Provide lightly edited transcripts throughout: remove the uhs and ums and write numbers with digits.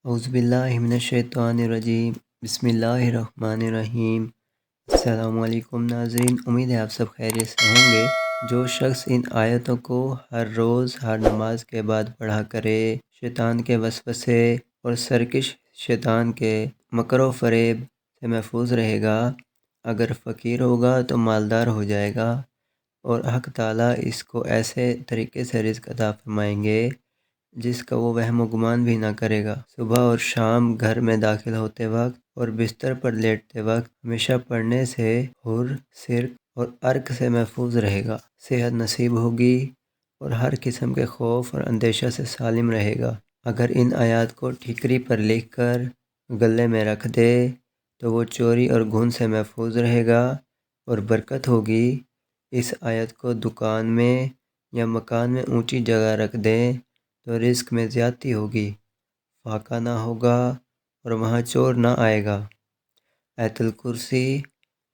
اعوذ باللہ من الشیطان الرجیم، بسم اللہ الرحمن الرحیم۔ السلام علیکم ناظرین، امید ہے آپ سب خیریت سے ہوں گے۔ جو شخص ان آیتوں کو ہر روز ہر نماز کے بعد پڑھا کرے، شیطان کے وسوسے اور سرکش شیطان کے مکر و فریب سے محفوظ رہے گا۔ اگر فقیر ہوگا تو مالدار ہو جائے گا، اور حق تعالیٰ اس کو ایسے طریقے سے رزق عطا فرمائیں گے جس کا وہ وہم و گمان بھی نہ کرے گا۔ صبح اور شام گھر میں داخل ہوتے وقت اور بستر پر لیٹتے وقت ہمیشہ پڑھنے سے حر، سرک اور ارک سے محفوظ رہے گا، صحت نصیب ہوگی اور ہر قسم کے خوف اور اندیشہ سے سالم رہے گا۔ اگر ان آیات کو ٹھیکری پر لکھ کر گلے میں رکھ دے تو وہ چوری اور گھن سے محفوظ رہے گا اور برکت ہوگی۔ اس آیت کو دکان میں یا مکان میں اونچی جگہ رکھ دیں تو رزق میں زیادتی ہوگی، فاقہ نہ ہوگا اور وہاں چور نہ آئے گا۔ آیت الکرسی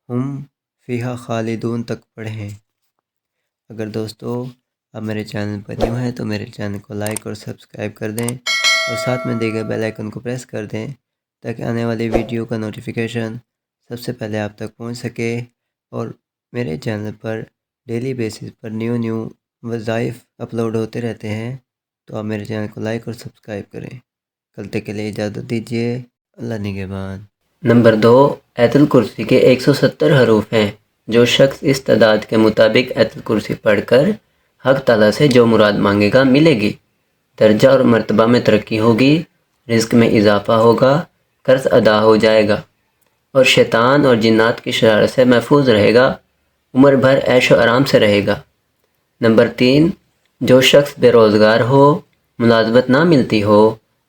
ہم فیہا خالدون تک پڑھیں۔ اگر دوستو آپ میرے چینل پر نیو ہیں تو میرے چینل کو لائک اور سبسکرائب کر دیں، اور ساتھ میں دیے گئے بیل آئیکن کو پریس کر دیں تاکہ آنے والی ویڈیو کا نوٹیفیکیشن سب سے پہلے آپ تک پہنچ سکے۔ اور میرے چینل پر ڈیلی بیسس پر نیو وظائف اپلوڈ ہوتے رہتے ہیں، تو آپ میرے چینل کو لائک اور سبسکرائب کریں۔ کل تک کے لیے اجازت دیجیے، اللہ نگہبان۔ نمبر 2، آیت الکرسی کے 170 حروف ہیں۔ جو شخص اس تعداد کے مطابق آیت الکرسی پڑھ کر حق تعالیٰ سے جو مراد مانگے گا ملے گی، درجہ اور مرتبہ میں ترقی ہوگی، رزق میں اضافہ ہوگا، قرض ادا ہو جائے گا، اور شیطان اور جنات کی شرارت سے محفوظ رہے گا، عمر بھر عیش و آرام سے رہے گا۔ نمبر 3، جو شخص بے روزگار ہو، ملازمت نہ ملتی ہو،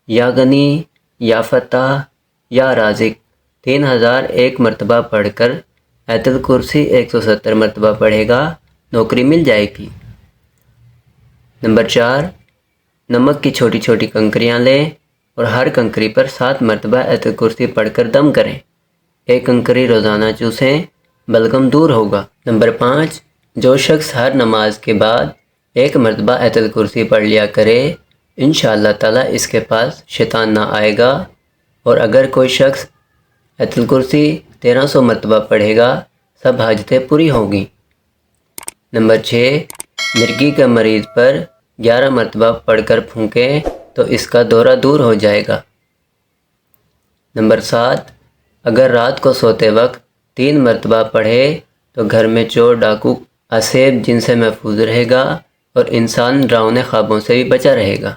یا غنی یا فتح یا رازق 3001 مرتبہ پڑھ کر آیت الکرسی 170 مرتبہ پڑھے گا، نوکری مل جائے گی۔ نمبر 4، نمک کی چھوٹی چھوٹی کنکریاں لیں اور ہر کنکری پر 7 مرتبہ آیت الکرسی پڑھ کر دم کریں، ایک کنکری روزانہ چوسیں، بلغم دور ہوگا۔ نمبر 5، جو شخص ہر نماز کے بعد 1 مرتبہ آیت الکرسی پڑھ لیا کرے، انشاءاللہ تعالیٰ اس کے پاس شیطان نہ آئے گا۔ اور اگر کوئی شخص آیت الکرسی 1300 مرتبہ پڑھے گا، سب حاجتیں پوری ہوں گی۔ نمبر 6، مرگی کے مریض پر 11 مرتبہ پڑھ کر پھونکیں تو اس کا دورہ دور ہو جائے گا۔ نمبر 7، اگر رات کو سوتے وقت 3 مرتبہ پڑھے تو گھر میں چور، ڈاکو، اسیب جن سے محفوظ رہے گا، اور انسان ڈراؤنے خوابوں سے بھی بچا رہے گا۔